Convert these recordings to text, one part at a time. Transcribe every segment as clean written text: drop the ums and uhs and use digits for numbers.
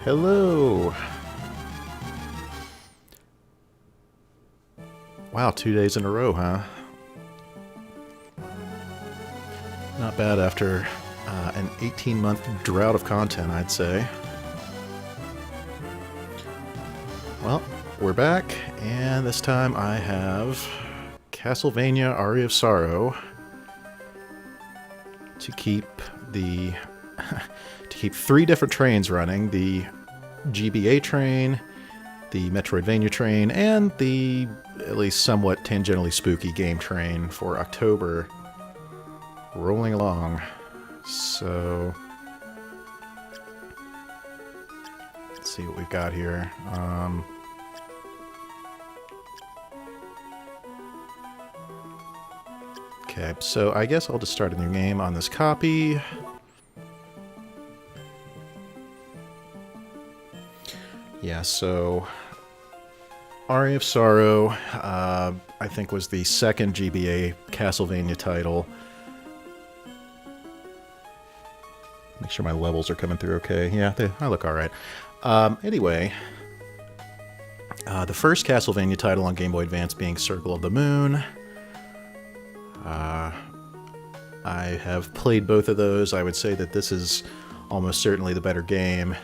Hello! Wow, 2 days in a row, huh? Not bad after an 18-month drought of content, I'd say. Well, we're back, and this time I have Castlevania Aria of Sorrow to keep the to keep 3 different trains running: the GBA train, the Metroidvania train, and the at least somewhat tangentially spooky game train for October. Rolling along. So let's see what we've got here. Okay, so I guess I'll just start a new game on this copy. Yeah, so Aria of Sorrow, I think, was the second GBA Castlevania title. Make sure my levels are coming through okay. Yeah, I look alright. Anyway, the first Castlevania title on Game Boy Advance being Circle of the Moon. I have played both of those. I would say that this is almost certainly the better game.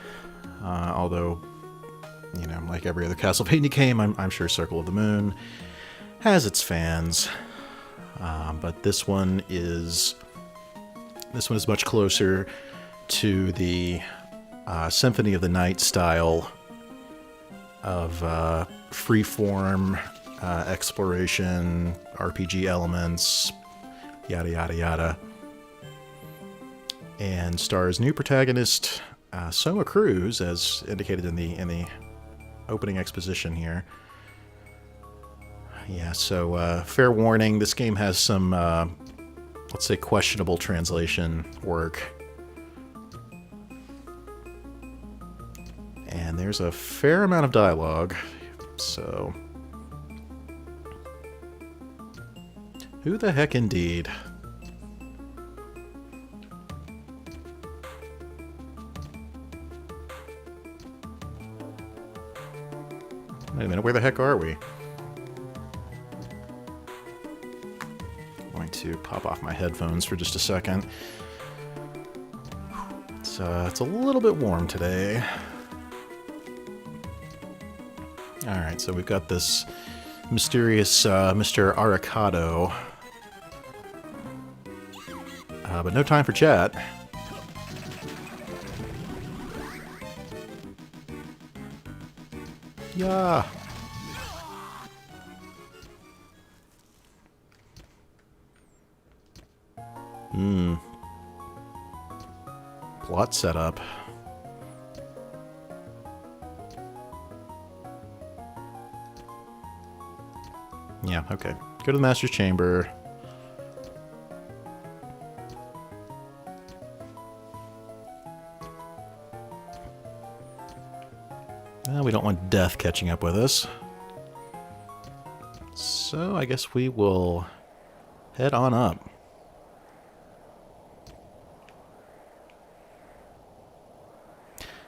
Although, you know, like every other Castlevania game, I'm sure Circle of the Moon has its fans. But this one is much closer to the Symphony of the Night style of freeform exploration, RPG elements, yada yada yada, and stars new protagonist Soma Cruz, as indicated in the opening exposition here. Yeah, so fair warning, this game has some let's say questionable translation work. And there's a fair amount of dialogue, so who the heck indeed? Wait a minute, where the heck are we? I'm going to pop off my headphones for just a second. It's a little bit warm today. Alright, so we've got this mysterious Mr. Aricado. But no time for chat. Yeah. Plot setup. Yeah, okay. Go to the Master's Chamber. We don't want death catching up with us. So I guess we will head on up.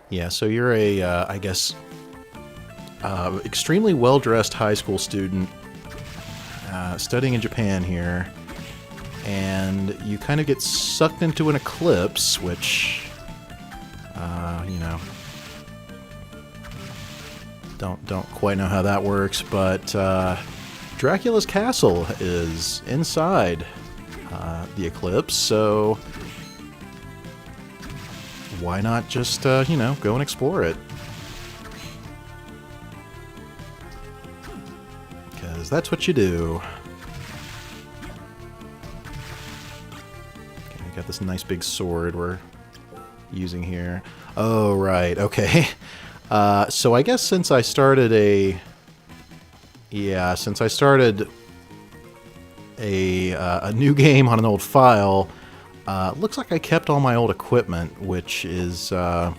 Yeah, so you're a, I guess, extremely well-dressed high school student studying in Japan here, and you kind of get sucked into an eclipse, which, you know, don't quite know how that works, but Dracula's castle is inside the eclipse, so why not just, you know, go and explore it? Because that's what you do. Okay, we got this nice big sword we're using here. Oh, right, okay. So I guess since I started a new game on an old file, looks like I kept all my old equipment, which is looks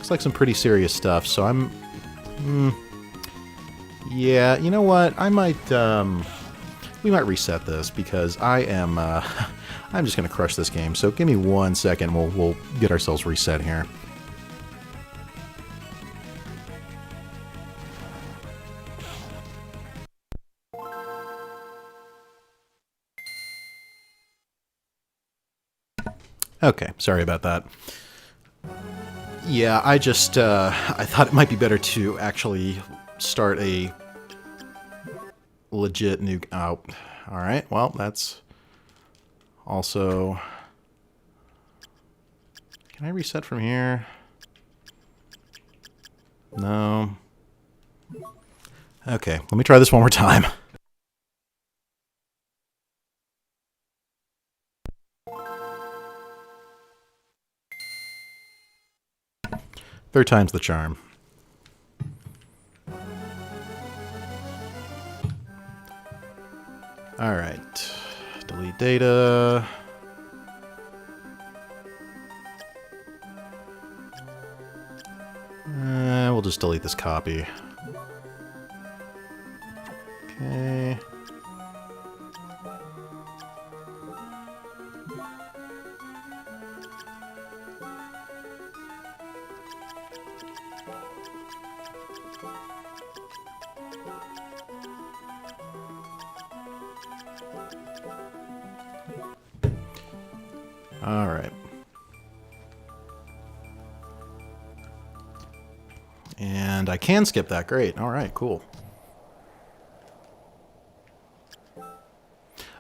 like some pretty serious stuff. So I'm, yeah, you know what? I might we might reset this because I am I'm just gonna crush this game. So give me 1 second. We'll get ourselves reset here. Okay, sorry about that. Yeah, I just, I thought it might be better to actually start a legit new... Oh, alright, well, that's also... Can I reset from here? No. Okay, let me try this one more time. Third time's the charm. Alright. Delete data. We'll just delete this copy. Okay. Alright. And I can skip that. Great. Alright, cool.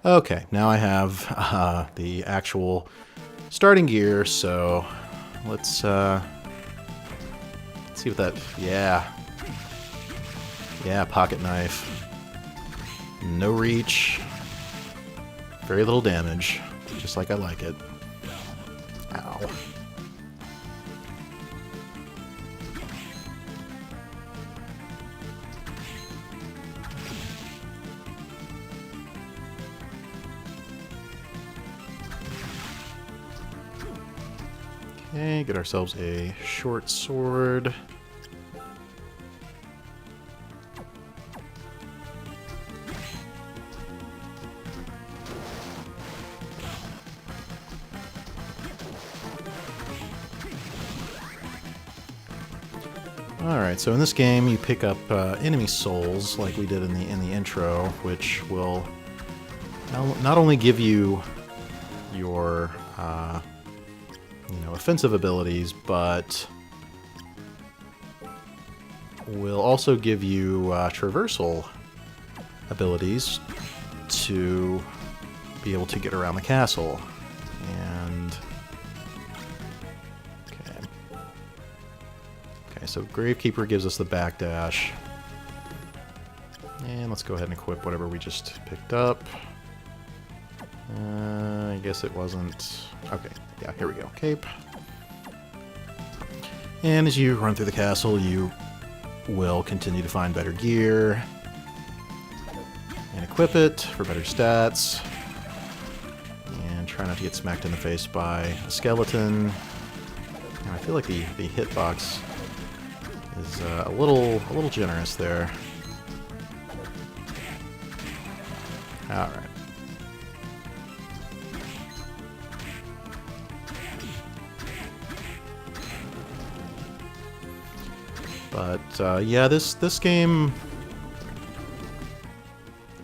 Okay, now I have the actual starting gear, so let's see what that... Yeah. Yeah, pocket knife. No reach. Very little damage. Just like I like it. Ow. Okay, get ourselves a short sword. Alright, so in this game you pick up enemy souls like we did in the intro, which will not only give you your offensive abilities, but will also give you traversal abilities to be able to get around the castle. And okay, so Gravekeeper gives us the backdash. And let's go ahead and equip whatever we just picked up. I guess it wasn't... Okay, yeah, here we go. Cape. And as you run through the castle, you will continue to find better gear and equip it for better stats. And try not to get smacked in the face by a skeleton. And I feel like the hitbox is a little generous there. All right. But yeah, this game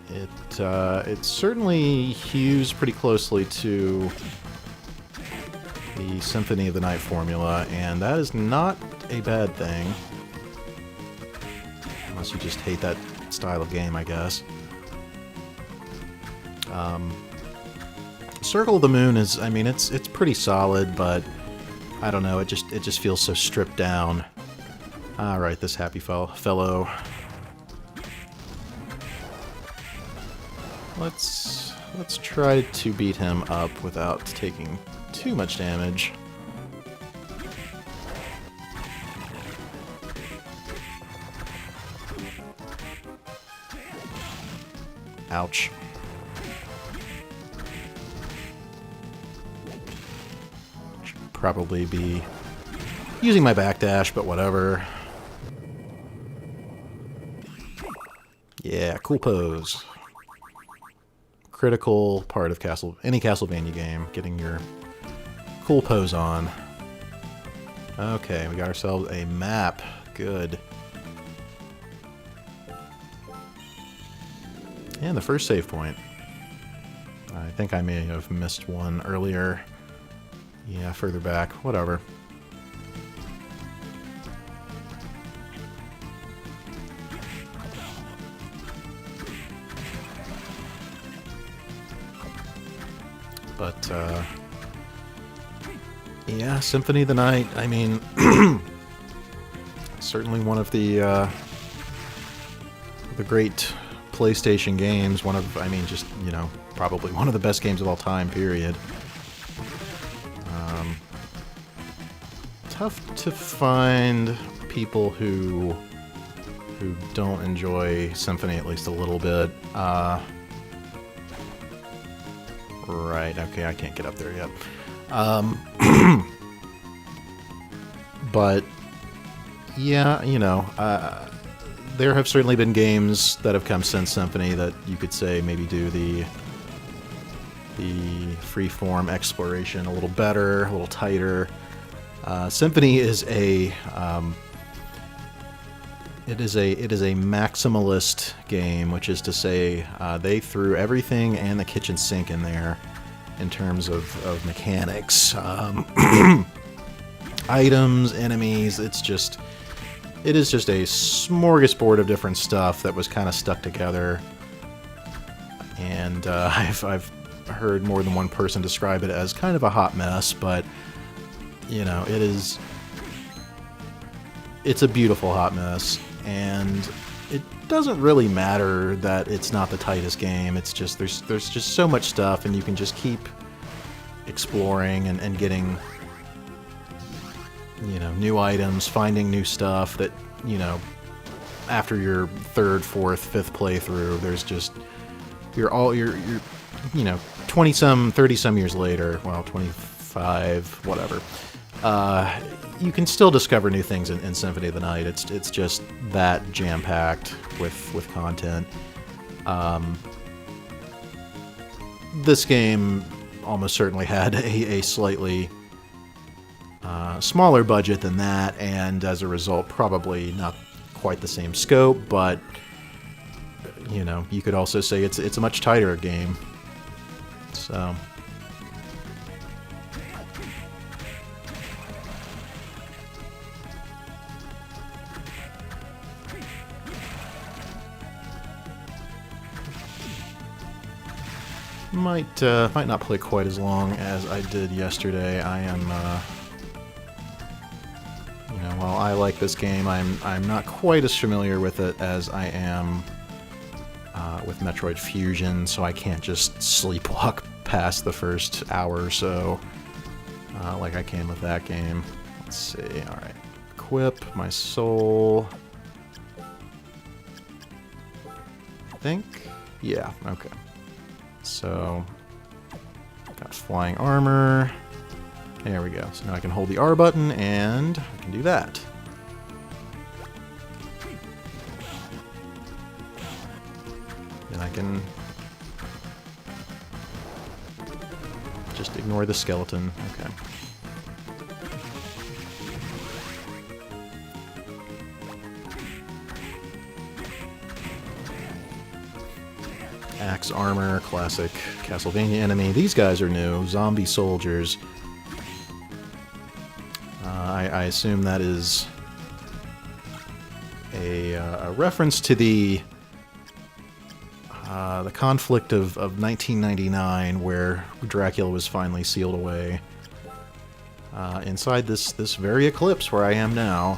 it certainly hews pretty closely to the Symphony of the Night formula, and that is not a bad thing. Unless you just hate that style of game, I guess. Circle of the Moon is, I mean, it's pretty solid, but I don't know, it just feels so stripped down. Alright, this happy fellow. Let's try to beat him up without taking too much damage. Ouch. Should probably be using my backdash, but whatever. Yeah, cool pose. Critical part of any Castlevania game, getting your cool pose on. Okay, we got ourselves a map. Good. And the first save point. I think I may have missed one earlier Yeah, further back. Whatever. But, yeah, Symphony of the Night, I mean, certainly one of the great PlayStation games, one of, I mean, just, you know, probably one of the best games of all time, period. Tough to find people who don't enjoy Symphony at least a little bit. Right, okay, I can't get up there yet. But, yeah, you know, there have certainly been games that have come since Symphony that you could say maybe do the freeform exploration a little better, a little tighter. Symphony is a it is a maximalist game, which is to say they threw everything and the kitchen sink in there in terms of mechanics, items, enemies. It is just a smorgasbord of different stuff that was kind of stuck together. And I've heard more than one person describe it as kind of a hot mess, but you know, it's a beautiful hot mess, and it doesn't really matter that it's not the tightest game. It's just there's just so much stuff, and you can just keep exploring and getting, you know, new items, finding new stuff that, you know, after your third, fourth, fifth playthrough, there's just you're you know, 20-some, 30-some years later, well, 25, whatever, you can still discover new things in Symphony of the Night. It's just that jam-packed with content. This game almost certainly had a slightly smaller budget than that, and as a result, probably not quite the same scope, but you know, you could also say it's a much tighter game. So might not play quite as long as I did yesterday. I am you know, while I like this game, I'm not quite as familiar with it as I am with Metroid Fusion, so I can't just sleepwalk past the first hour or so like I can with that game. Let's see. Alright. Equip my soul. I think? Yeah, okay. So, got flying armor. There we go. So now I can hold the R button and I can do that. Then I can just ignore the skeleton. Okay. Axe armor, classic Castlevania enemy. These guys are new. Zombie soldiers. I assume that is a reference to the conflict of 1999, where Dracula was finally sealed away inside this very eclipse where I am now,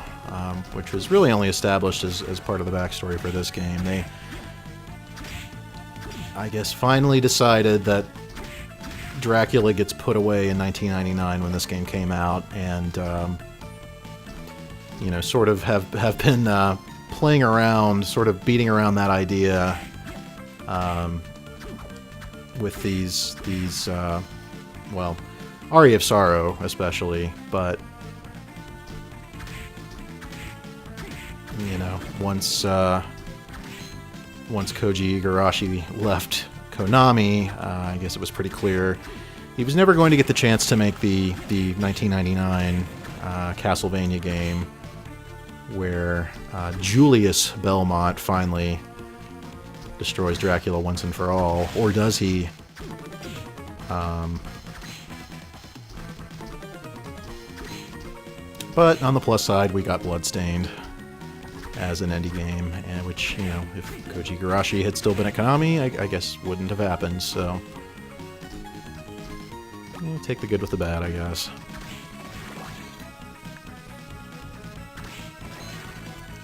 which was really only established as part of the backstory for this game. They, I guess, finally decided that Dracula gets put away in 1999 when this game came out, and you know, sort of have been playing around, sort of beating around that idea with these well, Aria of Sorrow especially, but you know, once Koji Igarashi left Konami, I guess it was pretty clear he was never going to get the chance to make the 1999 Castlevania game, where Julius Belmont finally destroys Dracula once and for all. Or does he? But on the plus side, we got Bloodstained as an indie game, and which, you know, if Koji Igarashi had still been at Konami, I guess wouldn't have happened, so... take the good with the bad, I guess.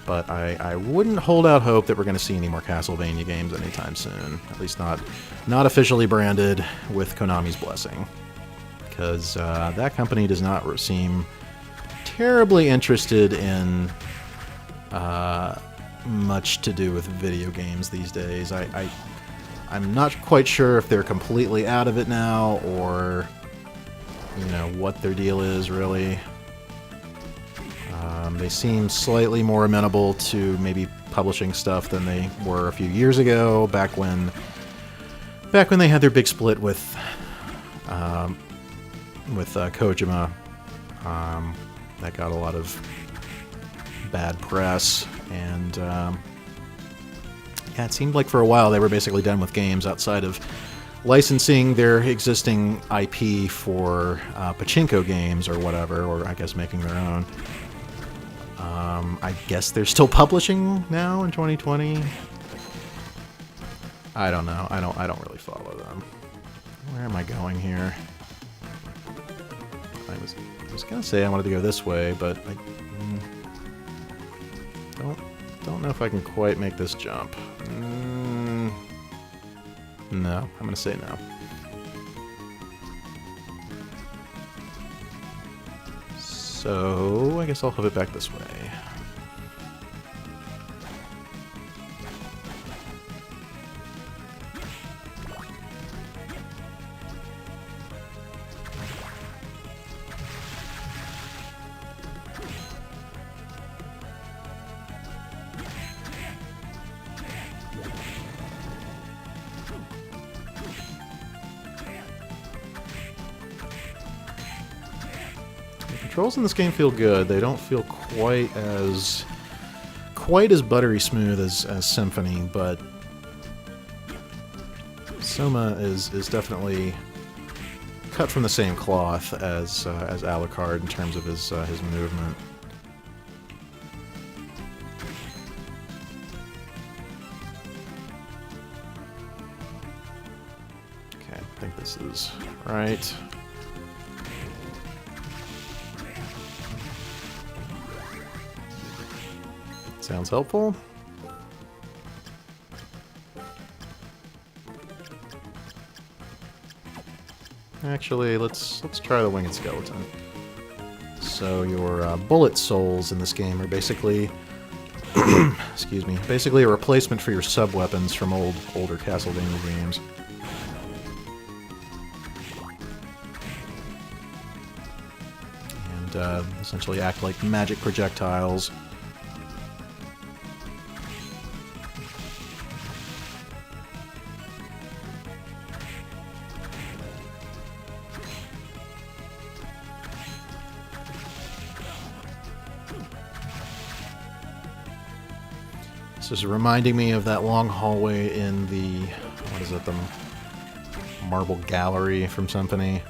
But I wouldn't hold out hope that we're going to see any more Castlevania games anytime soon. At least not officially branded with Konami's blessing. Because that company does not seem terribly interested in much to do with video games these days. I'm not quite sure if they're completely out of it now, or, you know, what their deal is, really. They seem slightly more amenable to maybe publishing stuff than they were a few years ago, back when they had their big split with Kojima. That got a lot of bad press, and yeah, it seemed like for a while they were basically done with games outside of licensing their existing IP for pachinko games or whatever, or I guess making their own. I guess they're still publishing now in 2020. I don't know. I don't really follow them. Where am I going here? I was gonna say I wanted to go this way, but I don't know if I can quite make this jump. No, I'm gonna say no. So I guess I'll hoof it back this way. Controls in this game feel good. They don't feel quite as buttery smooth as Symphony, but Soma is definitely cut from the same cloth as Alucard in terms of his movement. Okay, I think this is right. Sounds helpful. Actually, let's try the Winged Skeleton. So your bullet souls in this game are basically, excuse me, basically a replacement for your sub-weapons from older Castlevania games. And essentially act like magic projectiles. This is reminding me of that long hallway in the, what is it, the Marble Gallery from Symphony.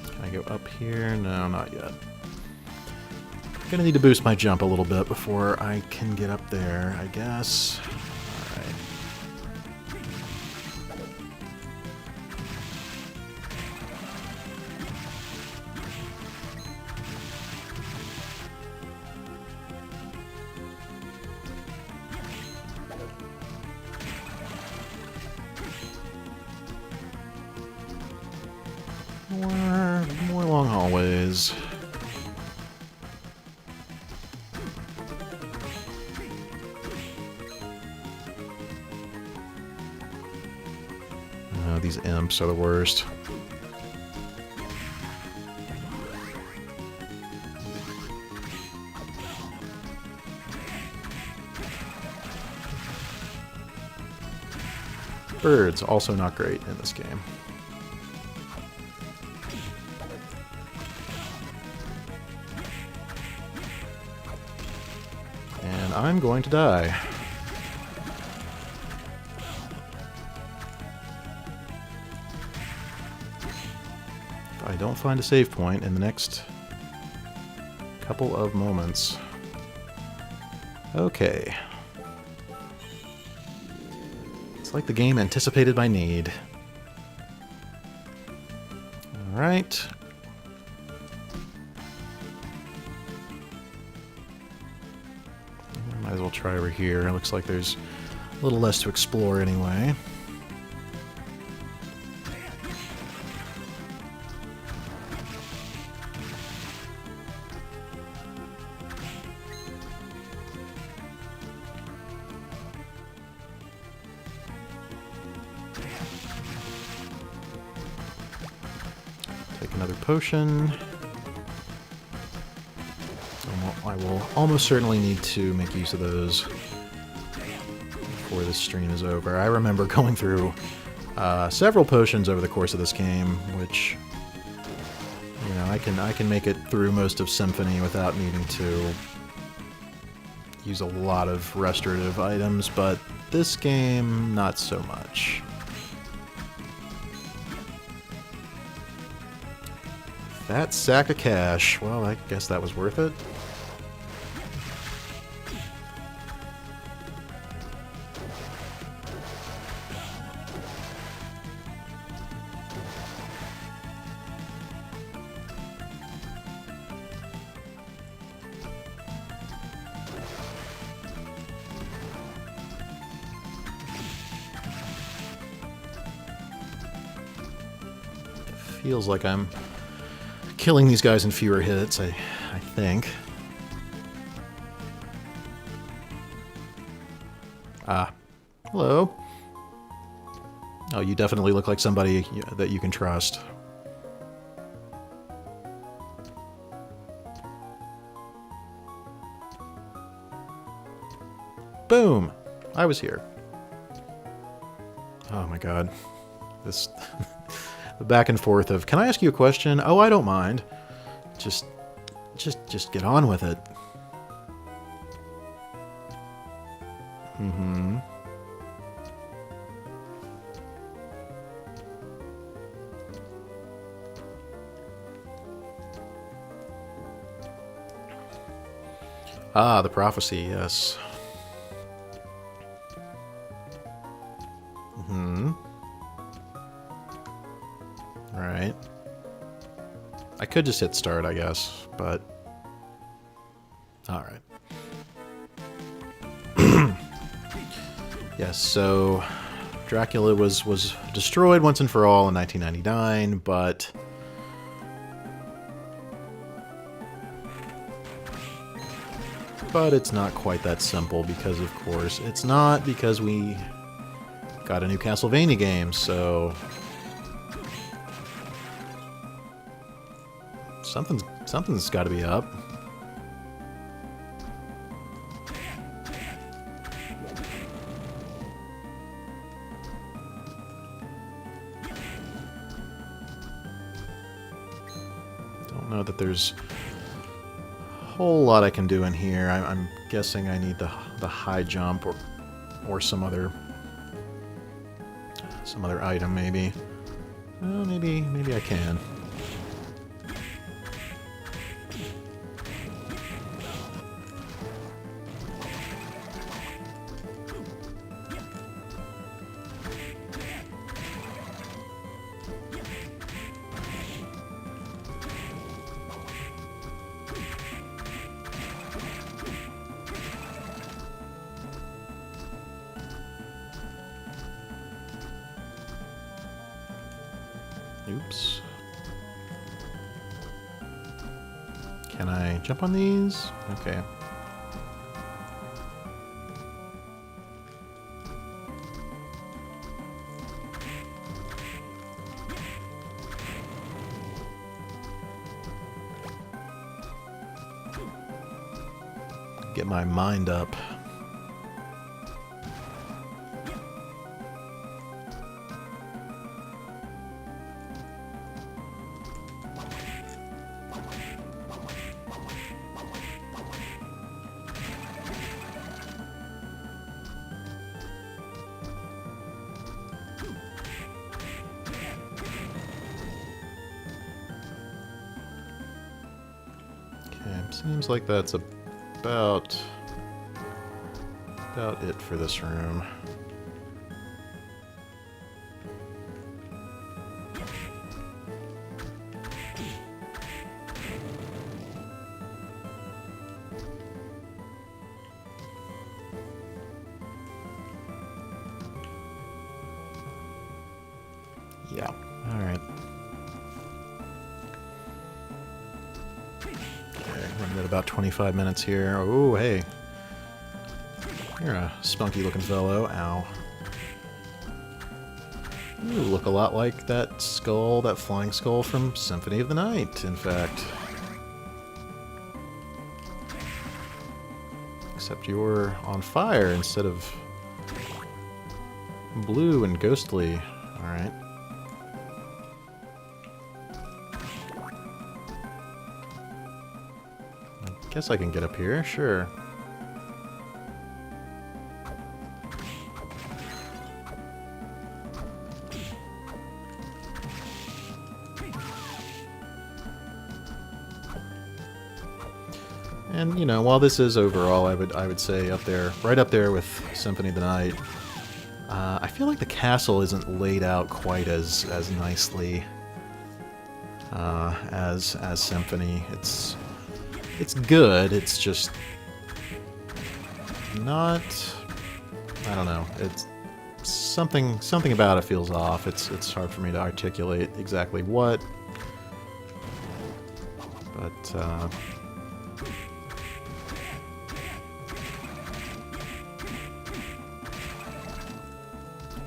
Can I go up here? No, not yet. Gonna need to boost my jump a little bit before I can get up there, I guess. Alright. More long hallways. Oh, these imps are the worst. Birds, also not great in this game. And I'm going to die. I don't find a save point in the next couple of moments. Okay. It's like the game anticipated my need. Alright. Might as well try over here. It looks like there's a little less to explore anyway. Take another potion. I will almost certainly need to make use of those before this stream is over. I remember going through several potions over the course of this game, which, you know, I can make it through most of Symphony without needing to use a lot of restorative items, but this game, not so much. That sack of cash. Well, I guess that was worth it. Feels like I'm killing these guys in fewer hits, I think. Ah, hello. Oh, you definitely look like somebody that you can trust. Boom! I was here. Oh my god. This... The back and forth of, can I ask you a question? Oh, I don't mind. Just get on with it. Mm-hmm. Ah, the prophecy, yes. Mm-hmm. Right. I could just hit start, I guess, but... Alright. Yes, so... Dracula was destroyed once and for all in 1999, but... But it's not quite that simple, because, of course, it's not, because we got a new Castlevania game, so... Something's got to be up. Don't know that there's a whole lot I can do in here. I'm guessing I need the high jump or some other item maybe. Well, maybe I can. Oops. Can I jump on these? Okay. Get my mind up. Seems like that's about it for this room. Yeah, alright. Okay, running at about 25 minutes here. Oh, hey. You're a spunky looking fellow. Ow. You look a lot like that skull, that flying skull from Symphony of the Night, in fact. Except you're on fire instead of blue and ghostly. Alright. I guess I can get up here, sure. And, you know, while this is overall, I would say up there, right up there with Symphony of the Night, I feel like the castle isn't laid out quite as nicely as Symphony. It's good, it's just not, I don't know, it's something about it feels off. It's hard for me to articulate exactly what, but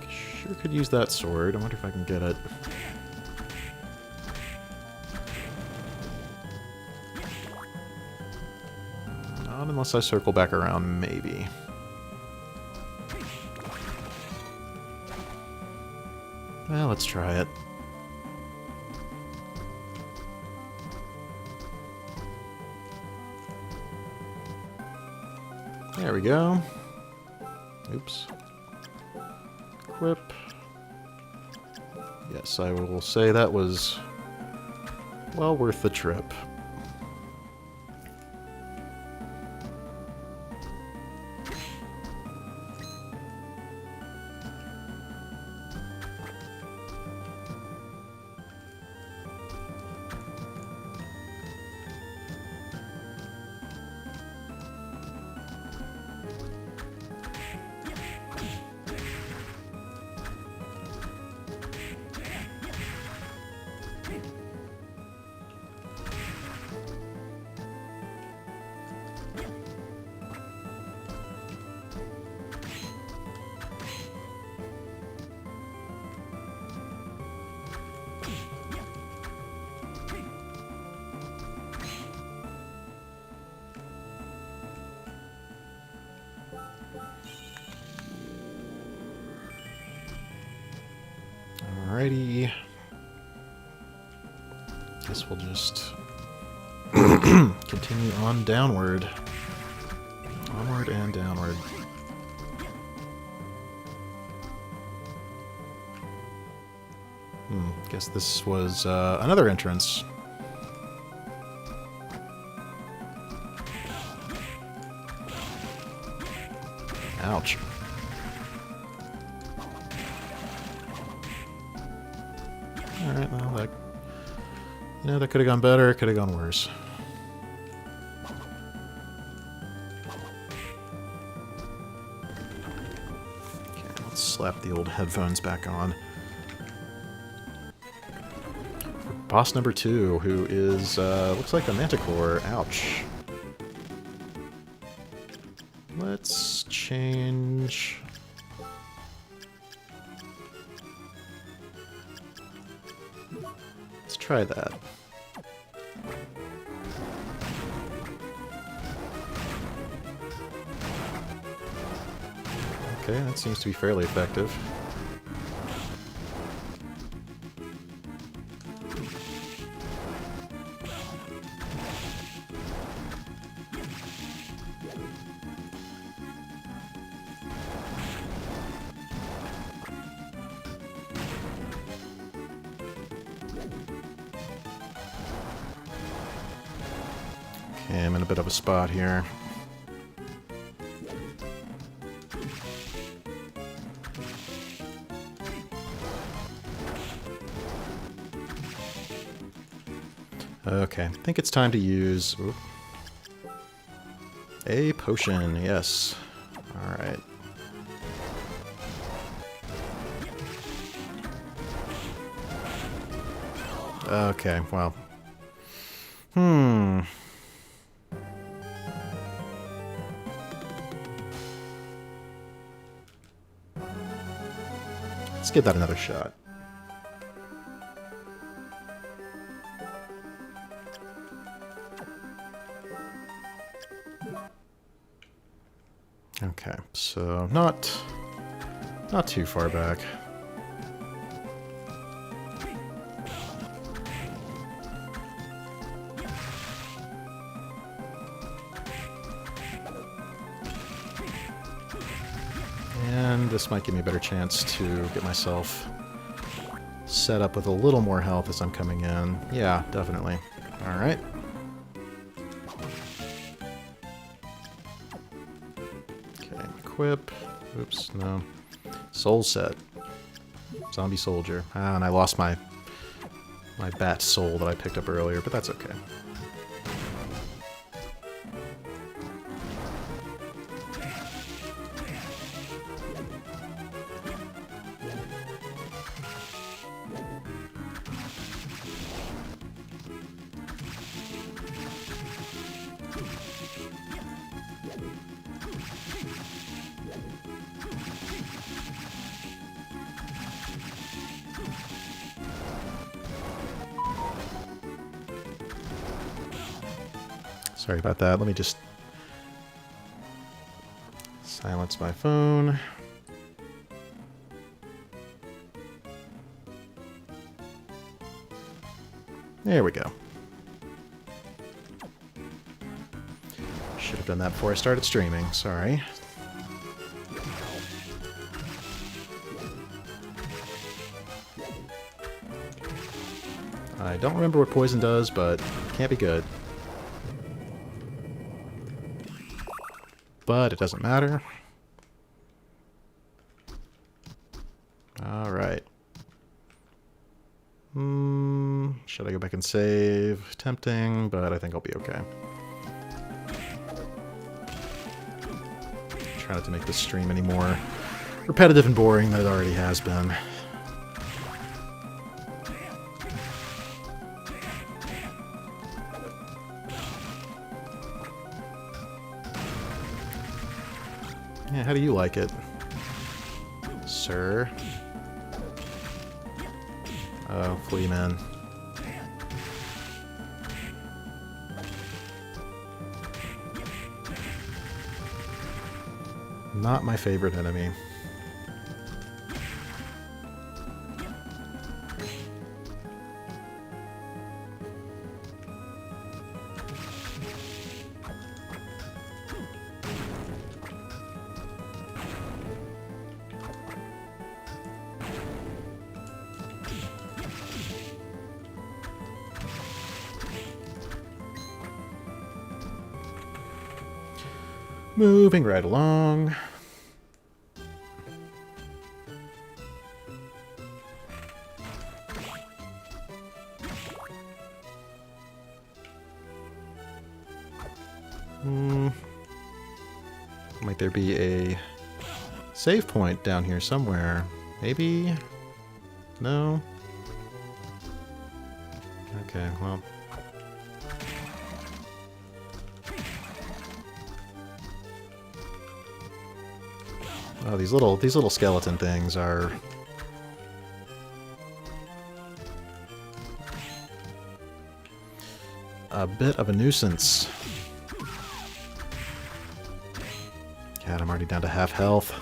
sure could use that sword. I wonder if I can get it. Not unless I circle back around, maybe. Well, let's try it. There we go. Oops. Equip. Yes, I will say that was well worth the trip. Alrighty. Guess we'll just continue on downward. Onward and downward. Guess this was another entrance. Ouch. Alright, well, that could have gone better, it could have gone worse. Okay, let's slap the old headphones back on. Boss number 2, who is, looks like a manticore. Ouch. Let's change... Let's try that. Okay, that seems to be fairly effective. am in a bit of a spot here. Okay, I think it's time to use a potion, yes. Alright. Okay, well. Let's give that another shot. Okay, so not too far back. And this might give me a better chance to get myself set up with a little more health as I'm coming in. Yeah, definitely. Alright. Okay, equip. Oops, no. Soul set. Zombie soldier. Ah, and I lost my bat soul that I picked up earlier, but that's okay. Sorry about that. Let me just silence my phone. There we go. Should have done that before I started streaming. Sorry. I don't remember what poison does, but it can't be good. But it doesn't matter. Alright. Should I go back and save? Tempting, but I think I'll be okay. Try not to make this stream any more repetitive and boring than it already has been. Yeah, how do you like it, sir? Oh, flea man. Not my favorite enemy. Moving right along. Might there be a save point down here somewhere? Maybe? No? Okay, well. Oh, these little skeleton things are a bit of a nuisance. God, I'm already down to half health.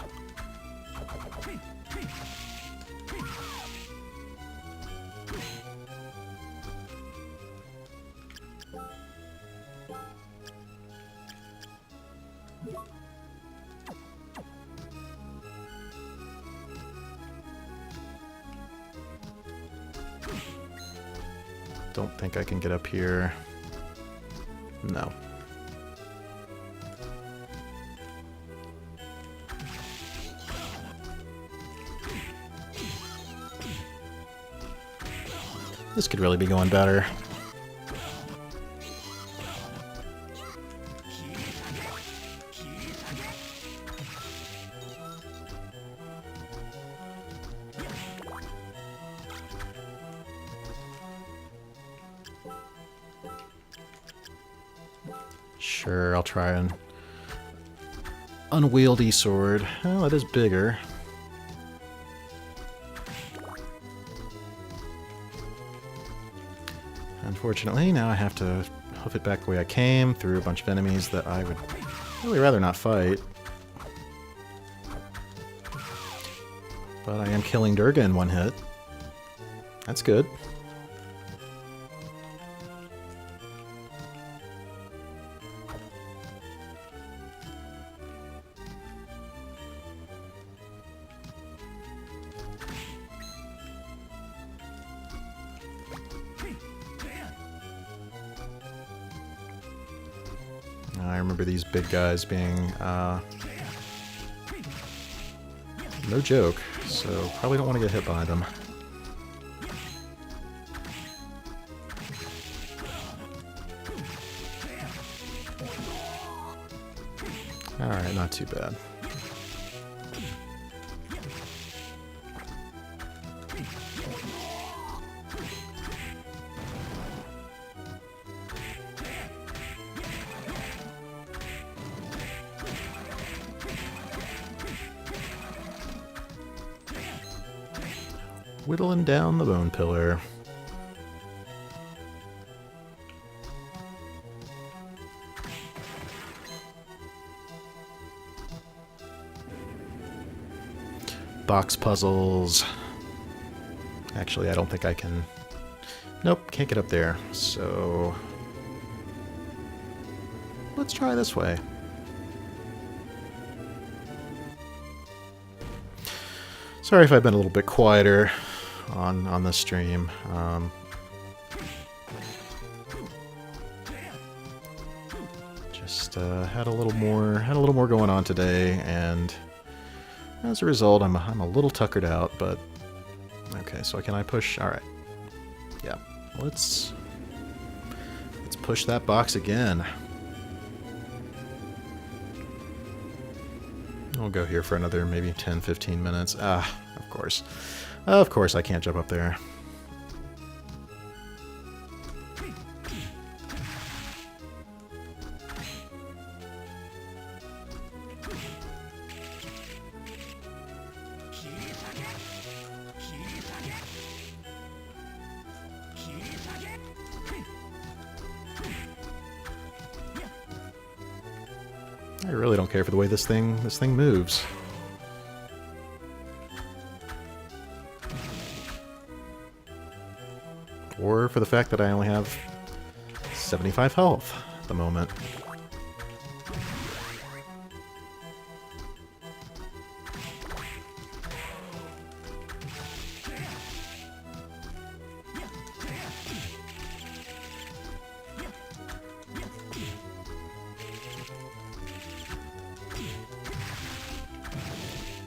Don't think I can get up here. No. This could really be going better. Sure, I'll try an unwieldy sword. Well, it is bigger. Unfortunately, now I have to hoof it back the way I came, through a bunch of enemies that I would really rather not fight. But I am killing Durga in one hit. That's good. I remember these big guys being no joke, so probably don't want to get hit by them. Alright, not too bad. Whittling down the bone pillar. Box puzzles. Actually, I don't think I can... Nope, can't get up there. So... let's try this way. Sorry if I've been a little bit quieter on this stream. Just had a little more going on today, and as a result, I'm a little tuckered out. But okay, so can I push? All right, yeah. Let's push that box again. We'll go here for another maybe 10-15 minutes. Ah, of course. Of course I can't jump up there. I really don't care for the way this thing moves. Or for the fact that I only have 75 health at the moment.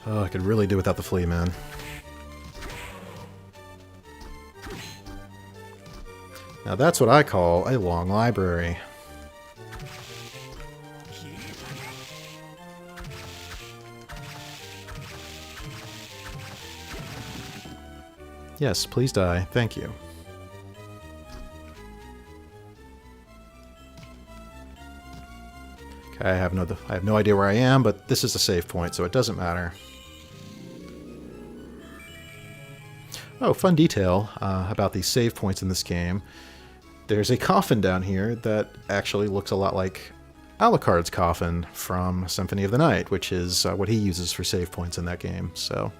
Oh, I could really do without the flea, man. Now that's what I call a long library. Yes, please die. Thank you. Okay, I have no idea where I am, but this is a save point, so it doesn't matter. Oh, fun detail about these save points in this game. There's a coffin down here that actually looks a lot like Alucard's coffin from Symphony of the Night, which is what he uses for save points in that game. So,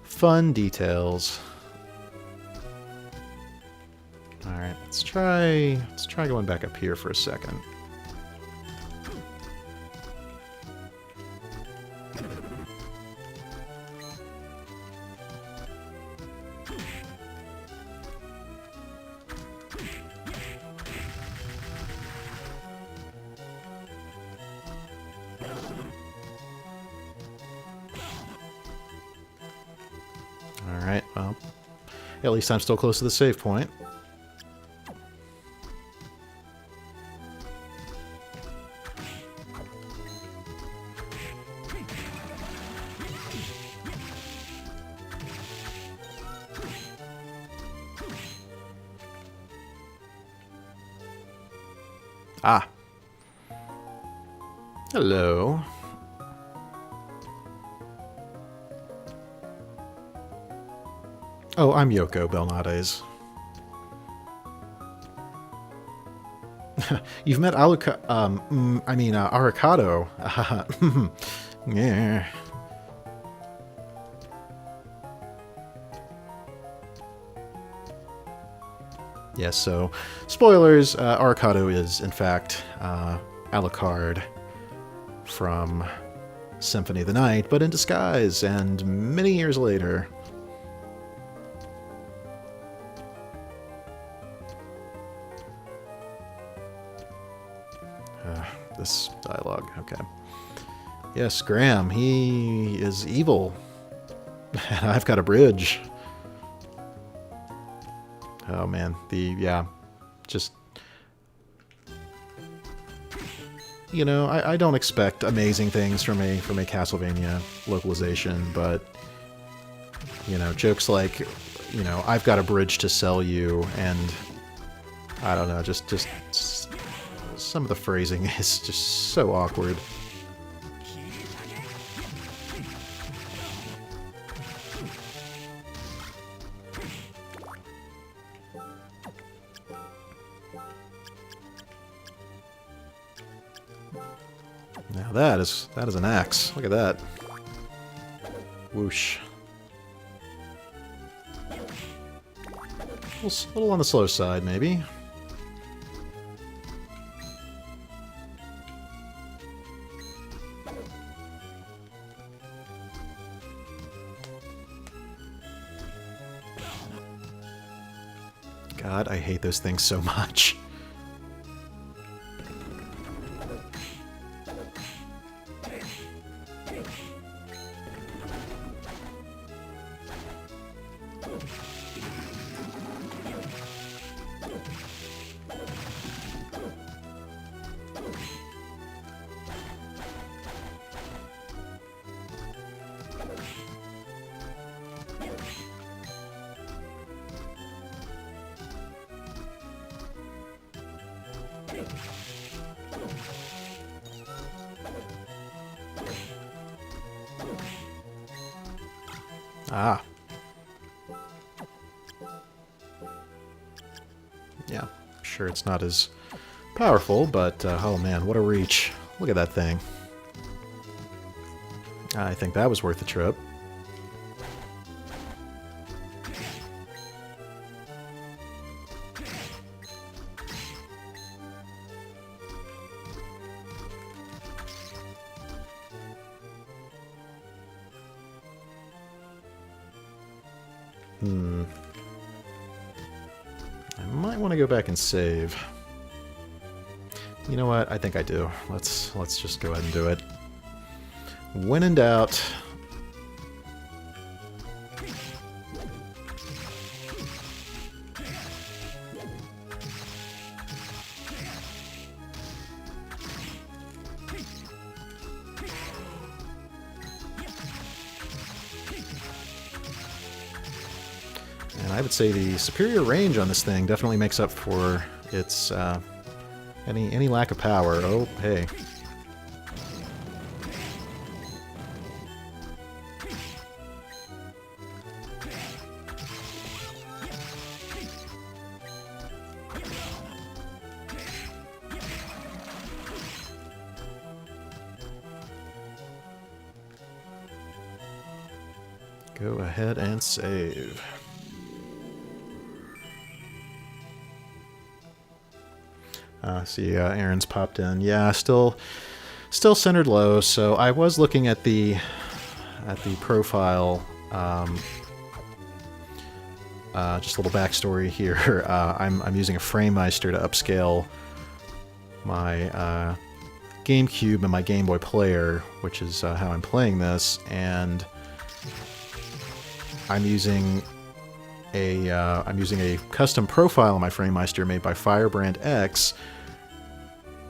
fun details. All right, let's try going back up here for a second. Alright, well, At least I'm still close to the save point. Ah. Hello. Oh, I'm Yoko Belnades. You've met Aricado. Yeah. Yes, so, spoilers, Aricado is, in fact, Alucard from Symphony of the Night, but in disguise, and many years later. This dialogue, okay. Yes, Graham, he is evil. And I've got a bridge. Oh man, just... You know, I don't expect amazing things from a Castlevania localization, but, you know, jokes like, you know, I've got a bridge to sell you, and, I don't know, just some of the phrasing is just so awkward. Now that is an axe. Look at that. Whoosh. A little on the slow side, maybe. God, I hate those things so much. Ah. Yeah, sure it's not as powerful, but oh man, what a reach. Look at that thing. I think that was worth the trip. I might want to go back and save. You know what? I think I do. Let's just go ahead and do it. When in doubt. And I would say the superior range on this thing definitely makes up for its any lack of power. Oh, hey. Go ahead and save. See, Aaron's popped in. Yeah, still centered low. So I was looking at the profile. Just a little backstory here. I'm using a FrameMeister to upscale my GameCube and my Game Boy player, which is how I'm playing this, and I'm using I'm using a custom profile on my FrameMeister made by Firebrand X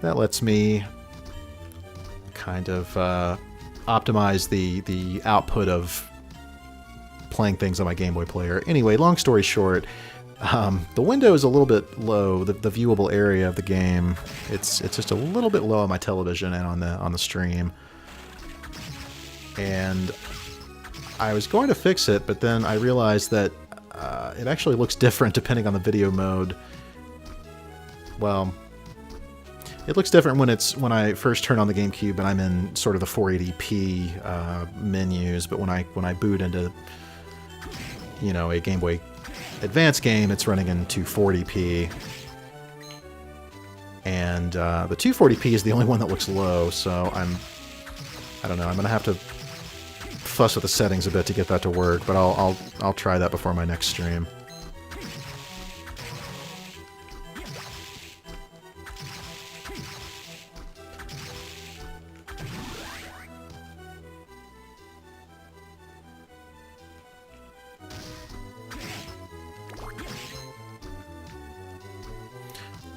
that lets me kind of optimize the output of playing things on my Game Boy player. Anyway, long story short, the window is a little bit low. The viewable area of the game, it's just a little bit low on my television and on the stream. And I was going to fix it, but then I realized that it actually looks different depending on the video mode. Well, it looks different when I first turn on the GameCube and I'm in sort of the 480p menus, but when I boot into, you know, a Game Boy Advance game, it's running in 240p. And the 240p is the only one that looks low, so I don't know, I'm gonna have to fuss with the settings a bit to get that to work, but I'll try that before my next stream.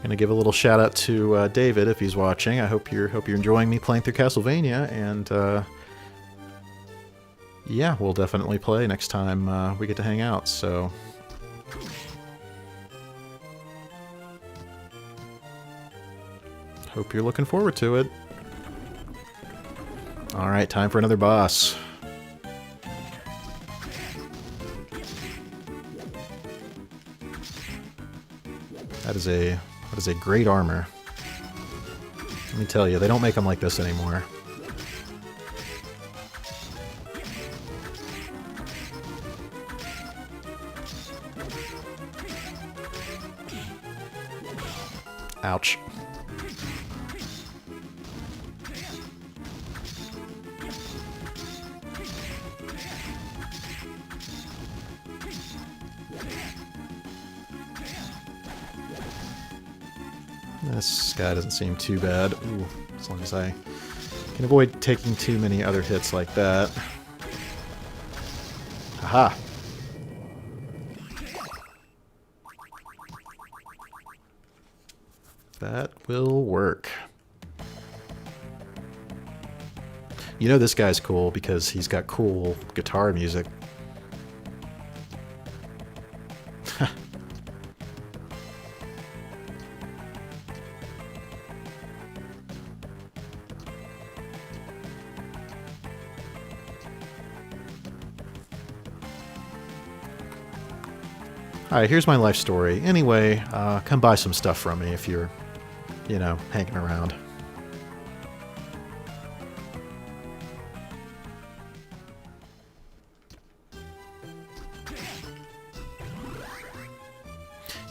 Gonna give a little shout out to David if he's watching. I hope you're enjoying me playing through Castlevania, and yeah, we'll definitely play next time we get to hang out. So hope you're looking forward to it. All right, time for another boss. That is a great armor. Let me tell you, they don't make them like this anymore. Ouch. This guy doesn't seem too bad. Ooh, as long as I can avoid taking too many other hits like that. Aha! That will work. You know this guy's cool because he's got cool guitar music. Alright, here's my life story. Anyway, come buy some stuff from me if you're, you know, hanging around.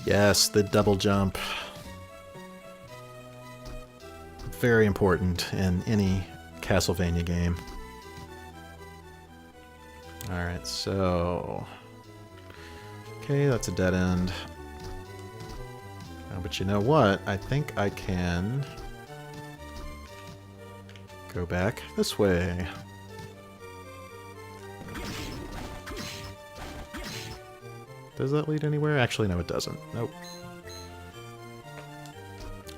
Yes, the double jump. Very important in any Castlevania game. Alright, so... Okay, that's a dead end. Oh, but you know what? I think I can go back this way. Does that lead anywhere? Actually, no, it doesn't. Nope.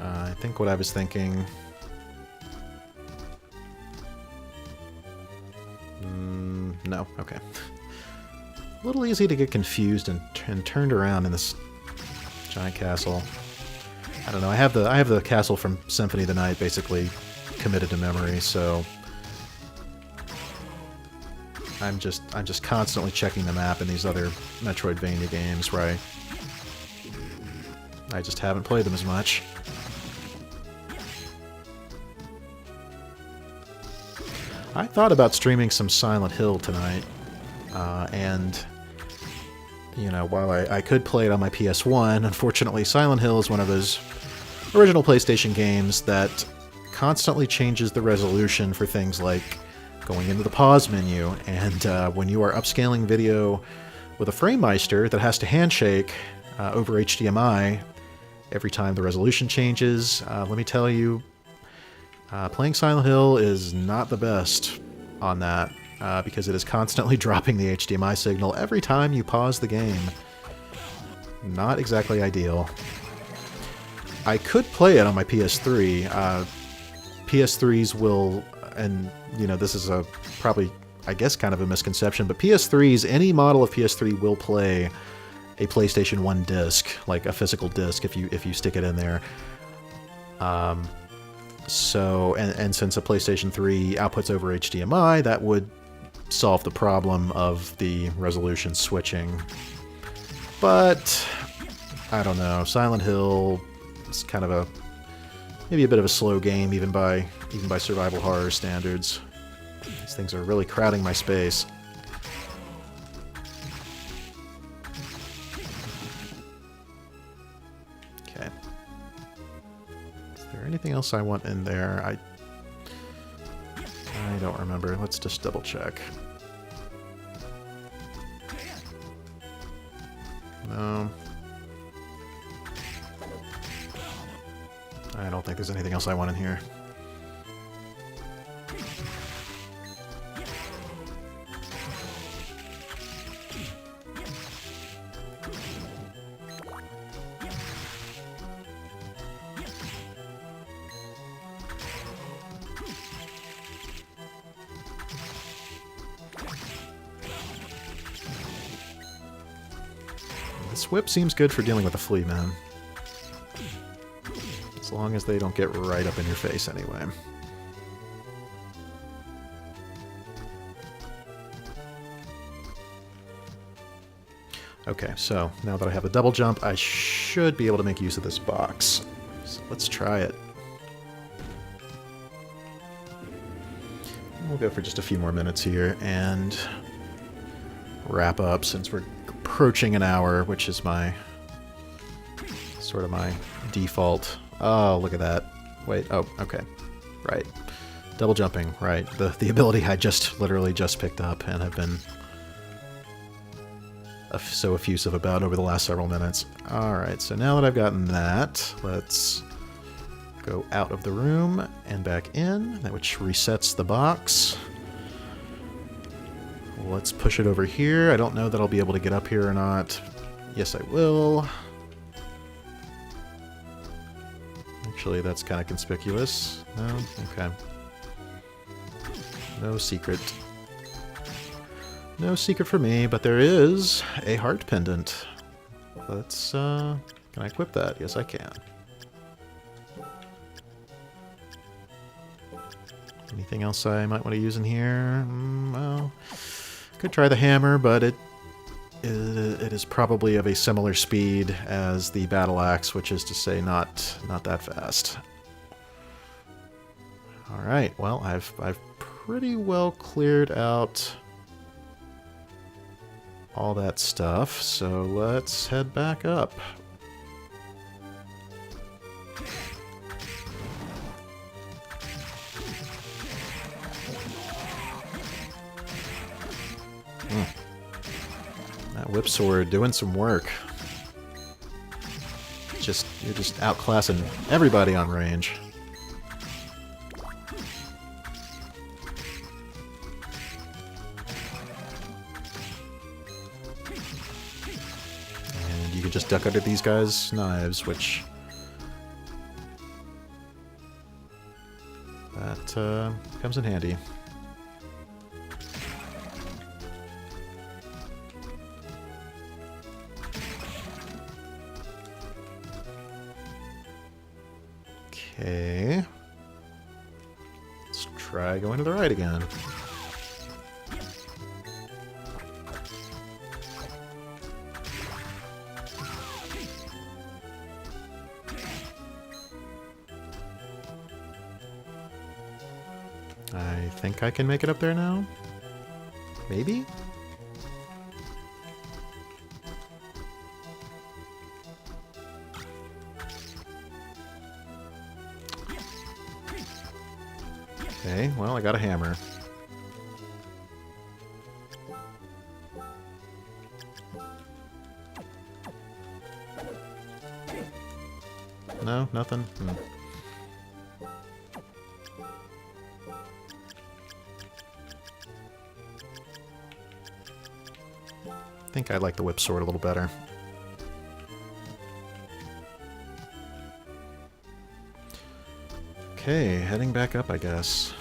I think what I was thinking... no, okay. A little easy to get confused and turned around in this giant castle. I don't know. I have the castle from Symphony of the Night basically committed to memory, so I'm just constantly checking the map in these other Metroidvania games where I just haven't played them as much. I thought about streaming some Silent Hill tonight, and you know, while I could play it on my PS1, unfortunately Silent Hill is one of those original PlayStation games that constantly changes the resolution for things like going into the pause menu, and when you are upscaling video with a FrameMeister that has to handshake over HDMI every time the resolution changes, let me tell you, playing Silent Hill is not the best on that, because it is constantly dropping the HDMI signal every time you pause the game. Not exactly ideal. I could play it on my PS3. PS3s will, and you know, this is a probably, I guess, kind of a misconception, but PS3s, any model of PS3 will play a PlayStation 1 disc, like a physical disc, if you stick it in there. So, and since a PlayStation 3 outputs over HDMI, that would solve the problem of the resolution switching. But I don't know. Silent Hill is kind of maybe a bit of a slow game, even by survival horror standards. These things are really crowding my space. Okay. Is there anything else I want in there? I don't remember. Let's just double check. No. I don't think there's anything else I want in here. This whip seems good for dealing with a flea, man. As long as they don't get right up in your face anyway. Okay, so now that I have a double jump, I should be able to make use of this box. So let's try it. We'll go for just a few more minutes here and wrap up since we're approaching an hour, which is my sort of my default. Oh, look at that. Wait, oh, okay. Right. Double jumping, right. The ability I literally just picked up and have been so effusive about over the last several minutes. Alright, so now that I've gotten that, let's go out of the room and back in, which resets the box. Let's push it over here. I don't know that I'll be able to get up here or not. Yes, I will. Actually, that's kind of conspicuous. No? Okay. No secret. No secret for me, but there is a heart pendant. Let's, can I equip that? Yes, I can. Anything else I might want to use in here? Well, could try the hammer, but it is probably of a similar speed as the battle axe, which is to say not that fast. All right, well, I've pretty well cleared out all that stuff, so let's head back up. That whip sword doing some work. You're just outclassing everybody on range. And you can just duck under these guys' knives, which that comes in handy. Okay. Let's try going to the right again. I think I can make it up there now? Maybe? Okay, well, I got a hammer. No, nothing? I think I like the whip sword a little better. Okay, heading back up, I guess.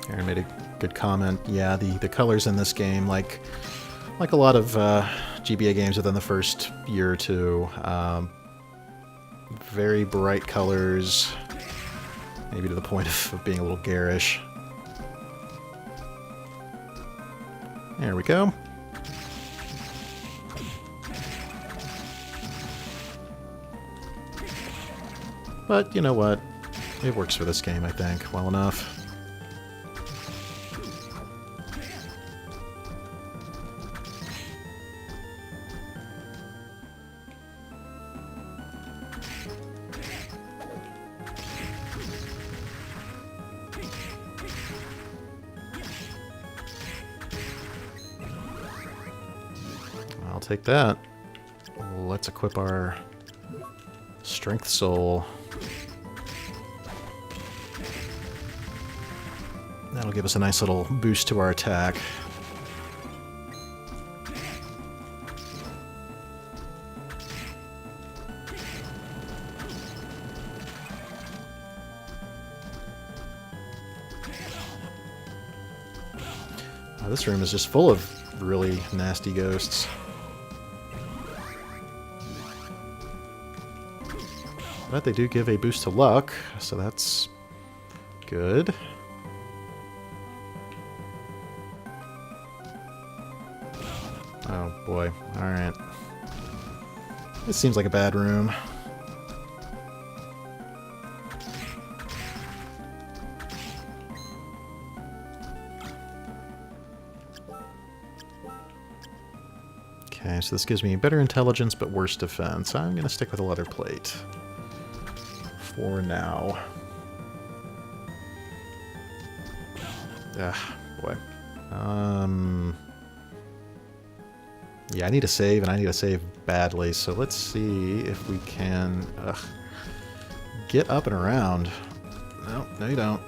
Aaron made a good comment. Yeah, the colors in this game, like a lot of GBA games within the first year or two, very bright colors, maybe to the point of being a little garish. There we go. But you know what? It works for this game, I think, well enough. I'll take that. Let's equip our Strength Soul. That'll give us a nice little boost to our attack. This room is just full of really nasty ghosts. But they do give a boost to luck, so that's good. Oh boy, alright. This seems like a bad room. Okay, so this gives me better intelligence but worse defense. I'm going to stick with a leather plate for now. Ah, boy. Yeah, I need to save, and I need to save badly, so let's see if we can get up and around. No, no you don't.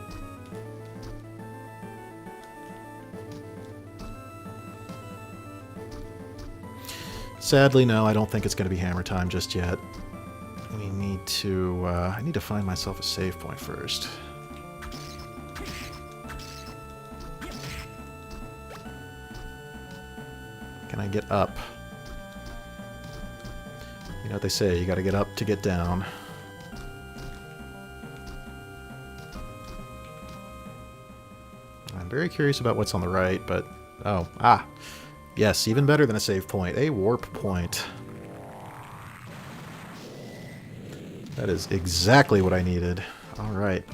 Sadly, no, I don't think it's going to be hammer time just yet. We need to, I need to find myself a save point first. Can I get up? You know what they say, you gotta get up to get down. I'm very curious about what's on the right, but... oh, yes, even better than a save point. A warp point. That is exactly what I needed. Alright.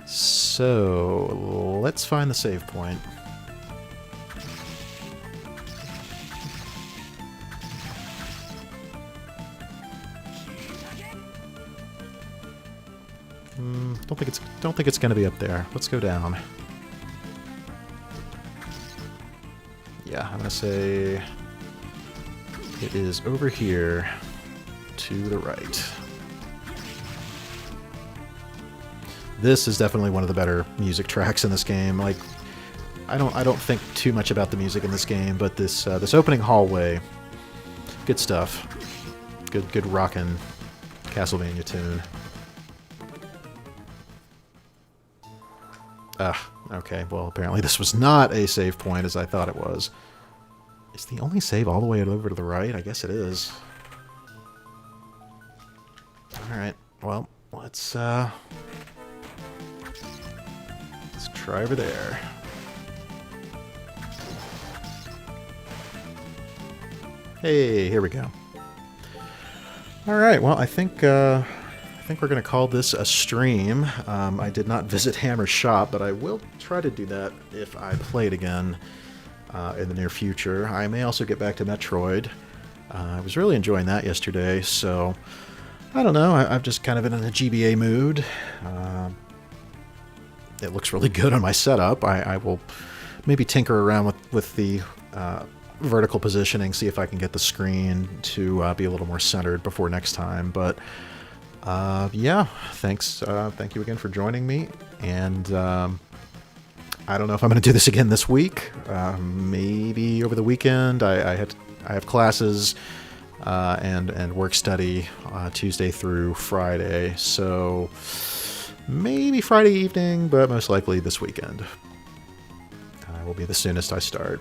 So, let's find the save point. Don't think it's gonna be up there. Let's go down. Yeah, I'm gonna say it is over here to the right. This is definitely one of the better music tracks in this game. Like, I don't think too much about the music in this game, but this opening hallway, good stuff. Good rockin' Castlevania tune. Okay, well, apparently this was not a save point as I thought it was. Is the only save all the way over to the right? I guess it is. Alright, well, let's try over there. Hey, here we go. Alright, well, I think we're going to call this a stream. I did not visit Hammer's shop, but I will try to do that if I play it again in the near future. I may also get back to Metroid. I was really enjoying that yesterday, so I don't know. I've just kind of been in a GBA mood. It looks really good on my setup. I will maybe tinker around with the vertical positioning, see if I can get the screen to be a little more centered before next time. But yeah, thanks. Thank you again for joining me. And I don't know if I'm going to do this again this week. Maybe over the weekend. I have classes and work study Tuesday through Friday. So maybe Friday evening, but most likely this weekend will be the soonest I start.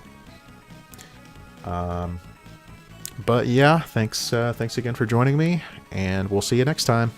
But yeah, thanks again for joining me, and we'll see you next time.